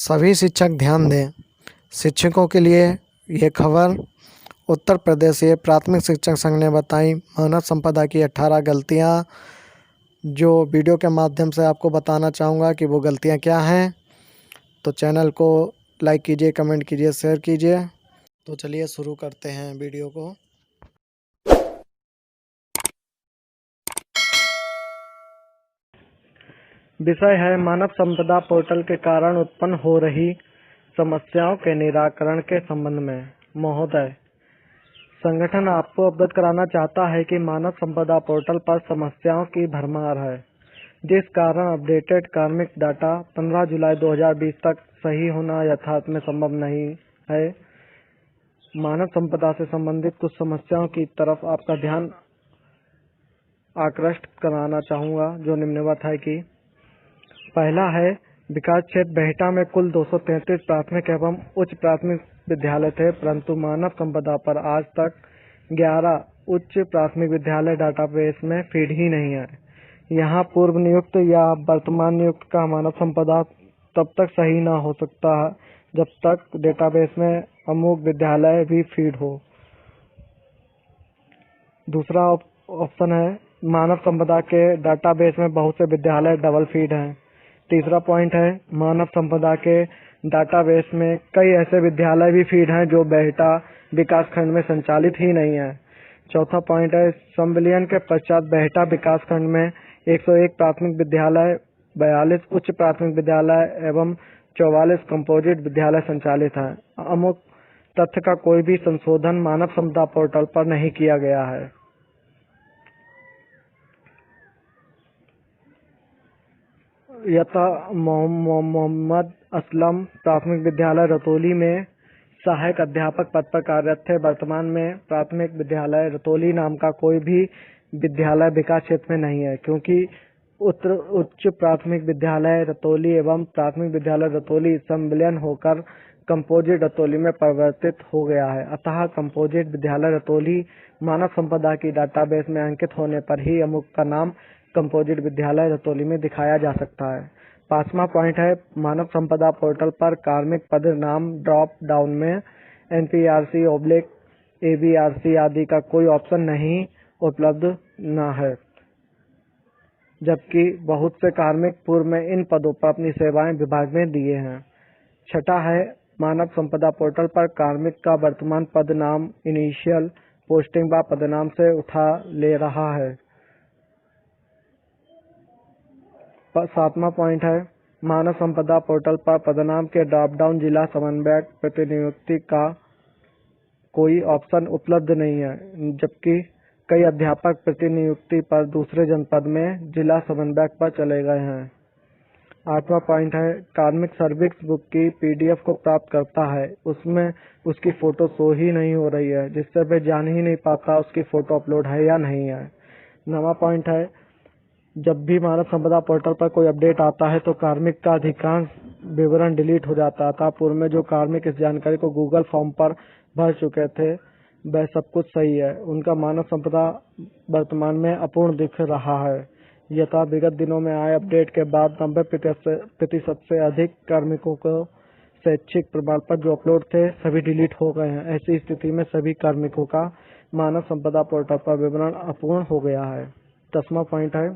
सभी शिक्षक ध्यान दें। शिक्षकों के लिए ये खबर उत्तर प्रदेशीय प्राथमिक शिक्षक संघ ने बताई मानव संपदा की 18 गलतियां, जो वीडियो के माध्यम से आपको बताना चाहूँगा कि वो गलतियां क्या हैं। तो चैनल को लाइक कीजिए, कमेंट कीजिए, शेयर कीजिए। तो चलिए शुरू करते हैं वीडियो को। विषय है मानव संपदा पोर्टल के कारण उत्पन्न हो रही समस्याओं के निराकरण के संबंध में। महोदय, संगठन आपको अवगत कराना चाहता है कि मानव संपदा पोर्टल पर समस्याओं की भरमार है, जिस कारण अपडेटेड कार्मिक डाटा 15 जुलाई 2020 तक सही होना यथार्थ में संभव नहीं है। मानव संपदा से संबंधित कुछ समस्याओं की तरफ आपका ध्यान आकृष्ट कराना चाहूँगा, जो निम्नवत है कि पहला है, विकास क्षेत्र बेहटा में कुल 233 प्राथमिक एवं उच्च प्राथमिक विद्यालय थे, परंतु मानव संपदा पर आज तक 11 उच्च प्राथमिक विद्यालय डाटाबेस में फीड ही नहीं है। यहाँ पूर्व नियुक्त या वर्तमान नियुक्त का मानव संपदा तब तक सही न हो सकता जब तक डेटाबेस में अमुक विद्यालय भी फीड हो। दूसरा ऑप्शन है, मानव संपदा के डाटाबेस में बहुत से विद्यालय डबल फीड हैं। तीसरा पॉइंट है, मानव संपदा के डाटाबेस में कई ऐसे विद्यालय भी फीड हैं जो बेहटा विकासखंड में संचालित ही नहीं है। चौथा पॉइंट है, संविलियन के पश्चात बेहटा विकासखंड में 101 प्राथमिक विद्यालय, 42 उच्च प्राथमिक विद्यालय एवं 44 कंपोजिट विद्यालय संचालित हैं। अमुक तथ्य का कोई भी संशोधन मानव संपदा पोर्टल पर नहीं किया गया है। यथा मोहम्मद असलम प्राथमिक विद्यालय रतौली में सहायक अध्यापक पद पर कार्यरत थे। वर्तमान में प्राथमिक विद्यालय रतौली नाम का कोई भी विद्यालय विकास क्षेत्र में नहीं है, क्योंकि उच्च प्राथमिक विद्यालय रतौली एवं प्राथमिक विद्यालय रतौली संविलियन होकर कंपोजिट रतौली में परिवर्तित हो गया है। अतः कंपोजिट विद्यालय रतौली मानव संपदा की डाटाबेस में अंकित होने पर ही अमुक का नाम कंपोजिट विद्यालय रतौली में दिखाया जा सकता है। पांचवा पॉइंट है, मानव संपदा पोर्टल पर कार्मिक पद नाम ड्रॉप डाउन में NPRC/ABRC आदि का कोई ऑप्शन नहीं उपलब्ध न है, जबकि बहुत से कार्मिक पूर्व में इन पदों पर अपनी सेवाएं विभाग में दिए हैं। छठा है, मानव संपदा पोर्टल पर कार्मिक का वर्तमान पद नाम इनिशियल पोस्टिंग व पदनाम से उठा ले रहा है। सातवां पॉइंट है, मानव संपदा पोर्टल पर पदनाम के ड्रॉप डाउन जिला समन्वयक प्रतिनियुक्ति का कोई ऑप्शन उपलब्ध नहीं है, जबकि कई अध्यापक प्रतिनियुक्ति पर दूसरे जनपद में जिला समन्वयक पर चले गए हैं। आठवां पॉइंट है, कार्मिक सर्विस बुक की PDF को प्राप्त करता है, उसमें उसकी फोटो शो ही नहीं हो रही है, जिससे वे जान ही नहीं पाता उसकी फोटो अपलोड है या नहीं है। नौवां पॉइंट है, जब भी मानव संपदा पोर्टल पर कोई अपडेट आता है तो कार्मिक का अधिकांश विवरण डिलीट हो जाता था। पूर्व में जो कार्मिक इस जानकारी को गूगल फॉर्म पर भर चुके थे वह सब कुछ सही है। उनका मानव संपदा वर्तमान में अपूर्ण दिख रहा है। यथा विगत दिनों में आए अपडेट के बाद 90% से अधिक कार्मिकों को शैक्षिक प्रमाण पत्र जो अपलोड थे सभी डिलीट हो गए हैं। ऐसी स्थिति में सभी कार्मिकों का मानव संपदा पोर्टल पर विवरण अपूर्ण हो गया है। 10वां पॉइंट है,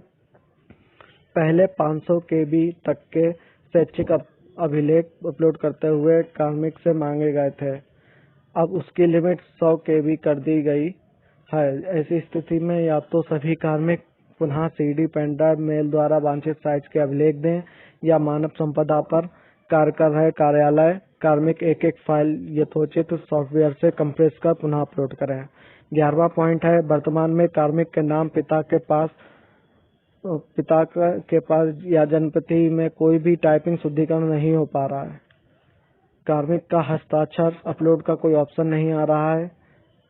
पहले 500 KB तक के शैक्षिक अभिलेख अपलोड करते हुए कार्मिक से मांगे गए थे, अब उसकी लिमिट 100 KB कर दी गई है। ऐसी स्थिति में या तो सभी कार्मिक पुनः CD पेन ड्राइव मेल द्वारा वांछित साइज के अभिलेख दें, या मानव संपदा पर कार्य कर रहे कार्यालय कार्मिक एक फाइल यथोचित सॉफ्टवेयर से कंप्रेस कर पुनः अपलोड करें। 11वां पॉइंट है, वर्तमान में कार्मिक के नाम पिता के पास या जन्मतिथि में कोई भी टाइपिंग शुद्धिकरण नहीं हो पा रहा है। कार्मिक का हस्ताक्षर अपलोड का कोई ऑप्शन नहीं आ रहा है।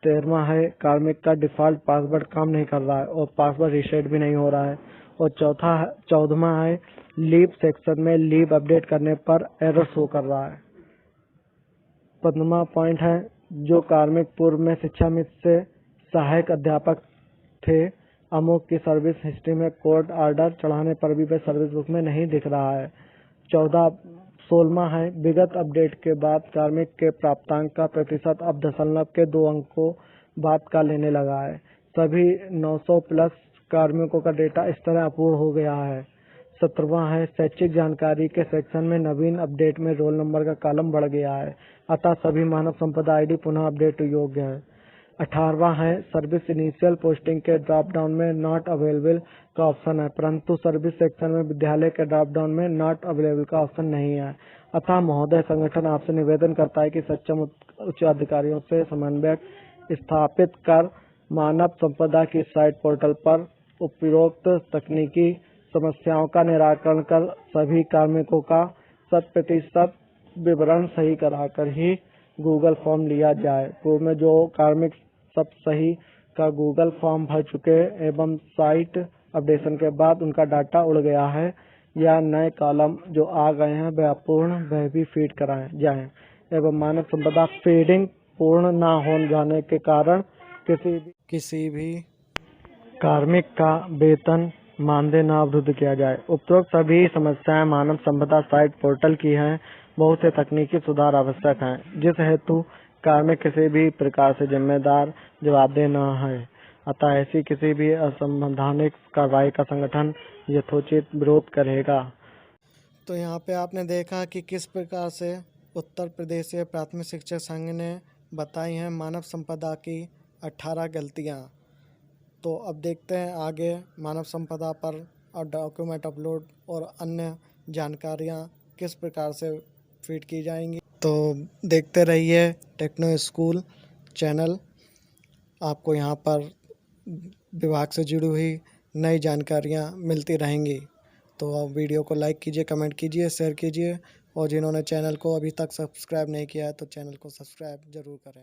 13वां है, कार्मिक का डिफॉल्ट पासवर्ड काम नहीं कर रहा है और पासवर्ड रीसेट भी नहीं हो रहा है। और 14वां है, लीव सेक्शन में लीव अपडेट करने पर एरर शो कर रहा है। 15वां पॉइंट है, जो कार्मिक पूर्व में शिक्षा मित्र से सहायक अध्यापक थे, अमुक की सर्विस हिस्ट्री में कोर्ट ऑर्डर चढ़ाने पर भी वह सर्विस बुक में नहीं दिख रहा है। 16वां है, विगत अपडेट के बाद कार्मिक के प्राप्तांक का प्रतिशत अब दशमलव के 2 अंकों बाद का लेने लगा है। सभी 900 प्लस कार्मिकों का डेटा इस तरह अपूर्ण हो गया है। 17वां है, शैक्षिक जानकारी के सेक्शन में नवीन अपडेट में रोल नंबर का कॉलम बढ़ गया है, अतः सभी मानव संपदा आईडी पुनः अपडेट योग्य है। 18वां है, सर्विस इनिशियल पोस्टिंग के ड्रॉप डाउन में नॉट अवेलेबल का ऑप्शन है, परंतु सर्विस सेक्शन में विद्यालय के ड्रॉप डाउन में नॉट अवेलेबल का ऑप्शन नहीं है। अतः महोदय, संगठन आपसे निवेदन करता है कि सक्षम उच्च अधिकारियों से समन्वय स्थापित कर मानव संपदा की साइट पोर्टल पर उपरोक्त तकनीकी समस्याओं का निराकरण कर सभी कार्मिकों का 100% विवरण सही कराकर ही गूगल फॉर्म लिया जाए। पूर्व में जो कार्मिक सब सही का गूगल फॉर्म भर चुके एवं साइट अपडेशन के बाद उनका डाटा उड़ गया है या नए कॉलम जो आ गए हैं वह अपूर्ण वह भी फीड कराए जाएं एवं मानव संपदा फीडिंग पूर्ण न हो जाने के कारण किसी भी कार्मिक का वेतन मानदेय न अवरुद्ध किया जाए। उपरोक्त सभी समस्याएं मानव संपदा साइट पोर्टल की हैं। बहुत से तकनीकी सुधार आवश्यक हैं, जिस हेतु कार्मिक किसी भी प्रकार से जिम्मेदार जवाबदेह न है। अतः ऐसी किसी भी असंवैधानिक कार्रवाई का संगठन यथोचित विरोध करेगा। तो यहाँ पे आपने देखा कि किस प्रकार से उत्तर प्रदेशीय प्राथमिक शिक्षक संघ ने बताई हैं मानव संपदा की 18 गलतियाँ। तो अब देखते हैं आगे मानव संपदा पर और डॉक्यूमेंट अपलोड और अन्य जानकारियाँ किस प्रकार से फीड की जाएंगी। तो देखते रहिए टेक्नो स्कूल चैनल, आपको यहाँ पर विभाग से जुड़ी हुई नई जानकारियाँ मिलती रहेंगी। तो आप वीडियो को लाइक कीजिए, कमेंट कीजिए, शेयर कीजिए और जिन्होंने चैनल को अभी तक सब्सक्राइब नहीं किया है तो चैनल को सब्सक्राइब ज़रूर करें।